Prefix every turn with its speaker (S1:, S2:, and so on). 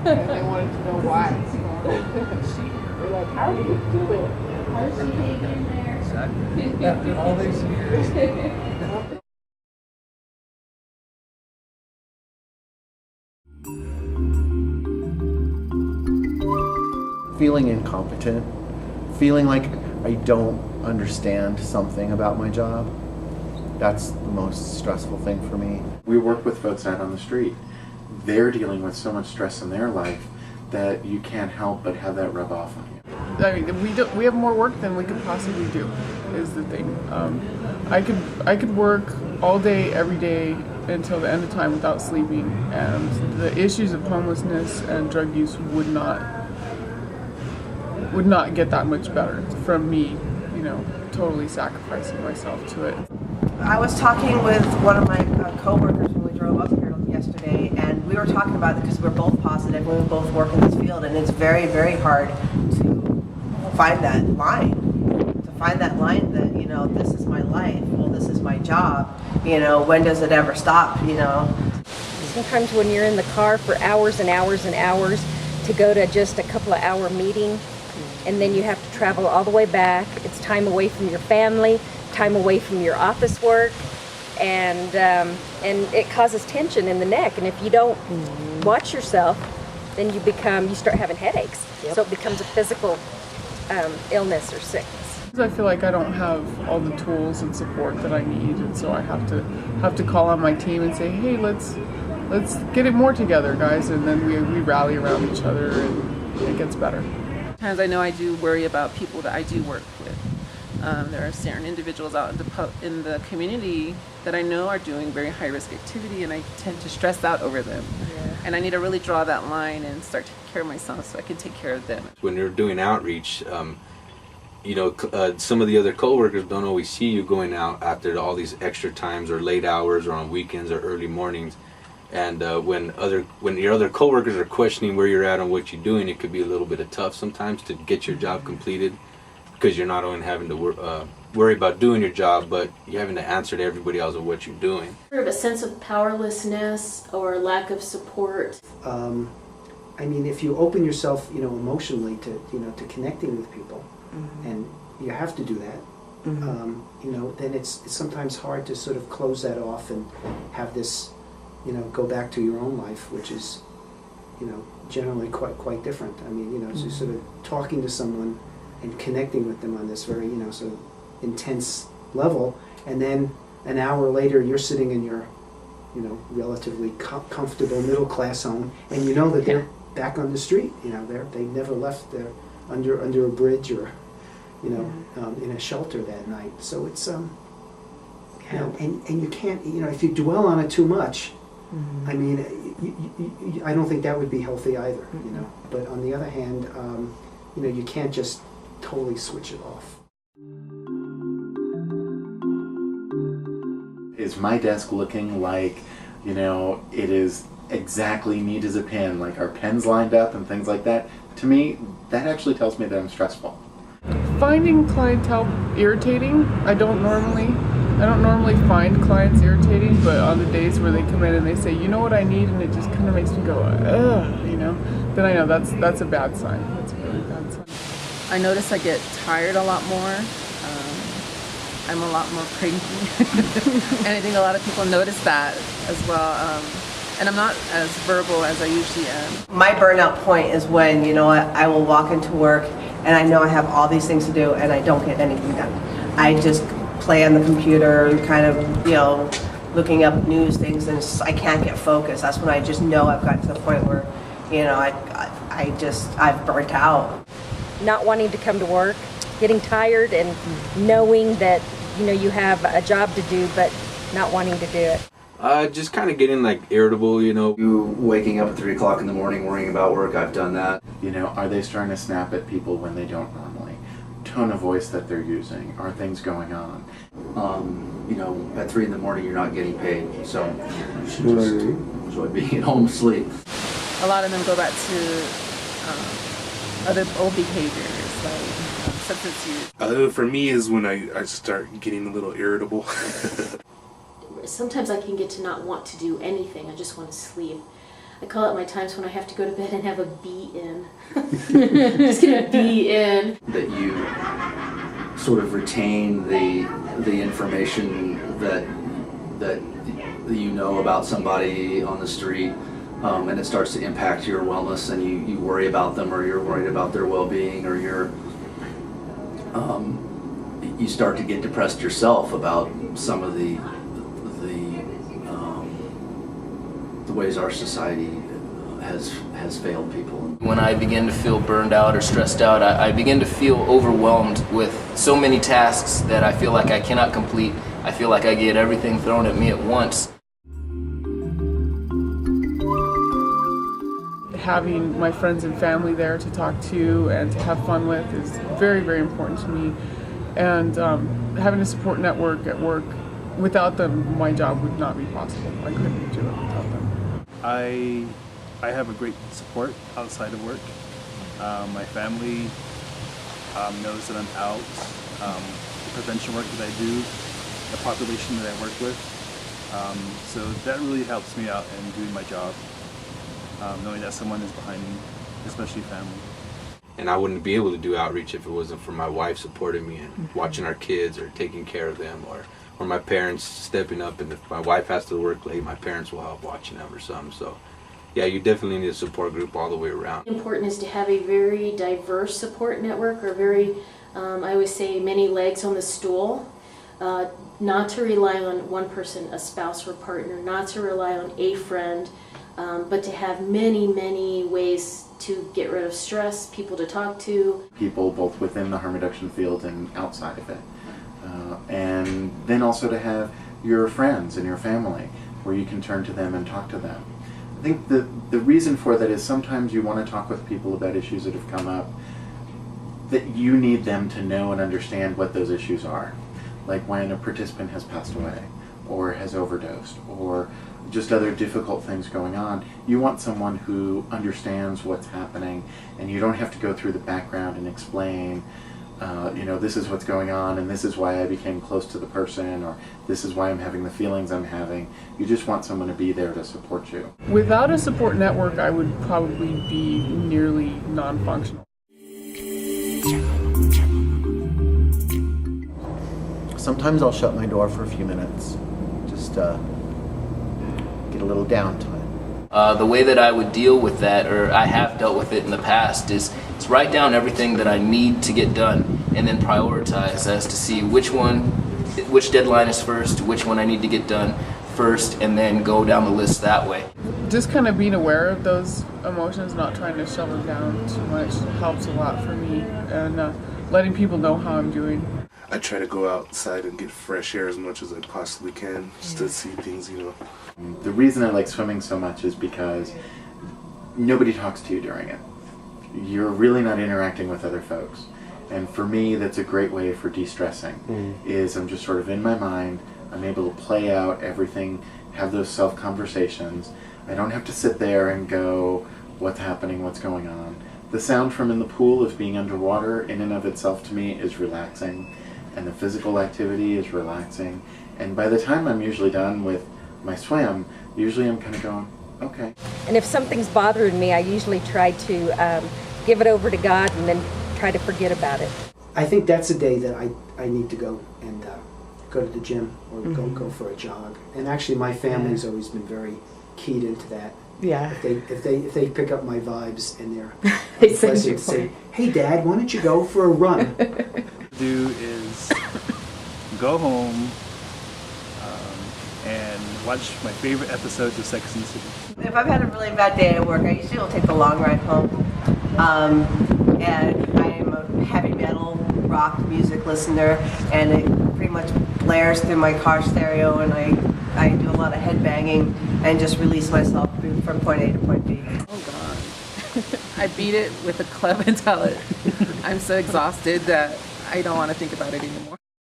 S1: And they wanted to know why. They're like, how do you do it?
S2: How's she hanging in there?
S3: Exactly. After all these years.
S4: Feeling incompetent, feeling like I don't understand something about my job. That's the most stressful thing for me. We work with folks out on the street. They're dealing with so much stress in their life that you can't help but have that rub off on you.
S1: I mean, we have more work than we could possibly do, is the thing. I could work all day, every day, until the end of time without sleeping, and the issues of homelessness and drug use would not get that much better from me, totally sacrificing myself to it.
S5: I was talking with one of my co-workers when we drove up here yesterday, and we were talking about it because we're both positive, we both work in this field, and it's very, very hard to find that line. That, this is my life, well, this is my job, when does it ever stop,
S6: Sometimes when you're in the car for hours and hours and hours to go to just a couple of hour meeting, and then you have to travel all the way back. It's time away from your family, time away from your office work, and it causes tension in the neck. And if you don't watch yourself, then you start having headaches. Yep. So it becomes a physical illness or sickness.
S1: I feel like I don't have all the tools and support that I need, and so I have to call on my team and say, hey, let's get it more together, guys, and then we rally around each other, and it gets better.
S7: Sometimes I know I do worry about people that I do work with. There are certain individuals out in the community that I know are doing very high-risk activity, and I tend to stress out over them. Yeah. And I need to really draw that line and start taking care of myself so I can take care of them.
S8: When you're doing outreach, some of the other coworkers don't always see you going out after all these extra times or late hours or on weekends or early mornings. And when your other coworkers are questioning where you're at and what you're doing, it could be a little bit tough sometimes to get your job completed, because you're not only having to worry about doing your job, but you're having to answer to everybody else of what you're doing.
S2: Sort of a sense of powerlessness or lack of support.
S3: If you open yourself, emotionally to connecting with people, and you have to do that, then it's sometimes hard to sort of close that off and have this, go back to your own life, which is, generally quite different. So sort of talking to someone and connecting with them on this very, sort of intense level, and then an hour later you're sitting in your, relatively comfortable middle-class home, and that they're back on the street. They never left. They're under a bridge or, in a shelter that night. So it's and you can't, if you dwell on it too much, I don't think that would be healthy either. But on the other hand, you can't just totally switch it off.
S4: Is my desk looking like, it is exactly neat as a pin, like our pens lined up and things like that? To me, that actually tells me that I'm stressful.
S1: Finding clientele irritating, I don't normally find clients irritating, but on the days where they come in and they say, you know what I need, and it just kind of makes me go, ugh, then I know that's a bad sign. That's a really bad sign.
S7: I notice I get tired a lot more. I'm a lot more cranky. And I think a lot of people notice that as well. And I'm not as verbal as I usually am.
S5: My burnout point is when, I will walk into work and I know I have all these things to do and I don't get anything done. I just play on the computer, kind of, looking up news things, and I can't get focused. That's when I just know I've got to the point where, I've burnt out.
S6: Not wanting to come to work, getting tired, and knowing that, you have a job to do, but not wanting to do it.
S8: Just kind of getting irritable,
S9: You waking up at 3 o'clock in the morning worrying about work, I've done that.
S4: Are they starting to snap at people when they don't normally? Tone of voice that they're using? Are things going on?
S9: At 3 in the morning you're not getting paid, so you should just enjoy being at home asleep.
S7: A lot of them go back to other old behaviors, like substance use.
S10: For me is when I start getting a little irritable.
S2: Sometimes I can get to not want to do anything. I just want to sleep. I call it my times when I have to go to bed and have a be in. Just gonna be in.
S9: That you sort of retain the information that you know about somebody on the street, and it starts to impact your wellness, and you worry about them, or you're worried about their well-being, or you start to get depressed yourself about some of the ways our society has failed people.
S11: When I begin to feel burned out or stressed out, I begin to feel overwhelmed with so many tasks that I feel like I cannot complete. I feel like I get everything thrown at me at once.
S1: Having my friends and family there to talk to and to have fun with is very, very important to me. And having a support network at work, without them, my job would not be possible. I couldn't do it without them.
S12: I have a great support outside of work. My family knows that I'm out. The prevention work that I do, the population that I work with. So that really helps me out in doing my job, knowing that someone is behind me, especially family.
S8: And I wouldn't be able to do outreach if it wasn't for my wife supporting me and watching our kids or taking care of them, or my parents stepping up, and if my wife has to work late, my parents will help watching them or something. So yeah, you definitely need a support group all the way around.
S2: Important is to have a very diverse support network, or very, I always say, many legs on the stool. Not to rely on one person, a spouse or partner, not to rely on a friend, but to have many, many ways to get rid of stress, people to talk to.
S4: People both within the harm reduction field and outside of it. And then also to have your friends and your family where you can turn to them and talk to them. I think the reason for that is sometimes you want to talk with people about issues that have come up, that you need them to know and understand what those issues are. Like when a participant has passed away, or has overdosed, or just other difficult things going on. You want someone who understands what's happening, and you don't have to go through the background and explain, this is what's going on, and this is why I became close to the person, or this is why I'm having the feelings I'm having. You just want someone to be there to support you.
S1: Without a support network, I would probably be nearly non-functional.
S4: Sometimes I'll shut my door for a few minutes, just get a little downtime.
S11: The way that I would deal with that, or I have dealt with it in the past, is to write down everything that I need to get done and then prioritize as to see which deadline is first, which one I need to get done first, and then go down the list that way.
S1: Just kind of being aware of those emotions, not trying to shove them down too much, helps a lot for me, and letting people know how I'm doing.
S10: I try to go outside and get fresh air as much as I possibly can, just to see things,
S4: The reason I like swimming so much is because nobody talks to you during it. You're really not interacting with other folks. And for me, that's a great way for de-stressing, is I'm just sort of in my mind, I'm able to play out everything, have those self-conversations. I don't have to sit there and go, what's happening, what's going on. The sound from in the pool of being underwater in and of itself to me is relaxing, and the physical activity is relaxing. And by the time I'm usually done with my swim, usually I'm kind of going, okay.
S6: And if something's bothering me, I usually try to give it over to God and then try to forget about it.
S3: I think that's a day that I need to go and go to the gym, or go for a jog. And actually my family's always been very keyed into that.
S13: Yeah.
S3: If they pick up my vibes and they're
S13: They send you
S3: pleasant, say, hey Dad, why don't you go for a run?
S12: Do is go home and watch my favorite episodes of Sex and the City.
S5: If I've had a really bad day at work, I usually will take the long ride home. And I am a heavy metal rock music listener, and it pretty much blares through my car stereo, and I do a lot of head banging and just release myself from point A to point B.
S7: Oh God. I beat it with a club until I'm so exhausted that I don't want to think about it anymore.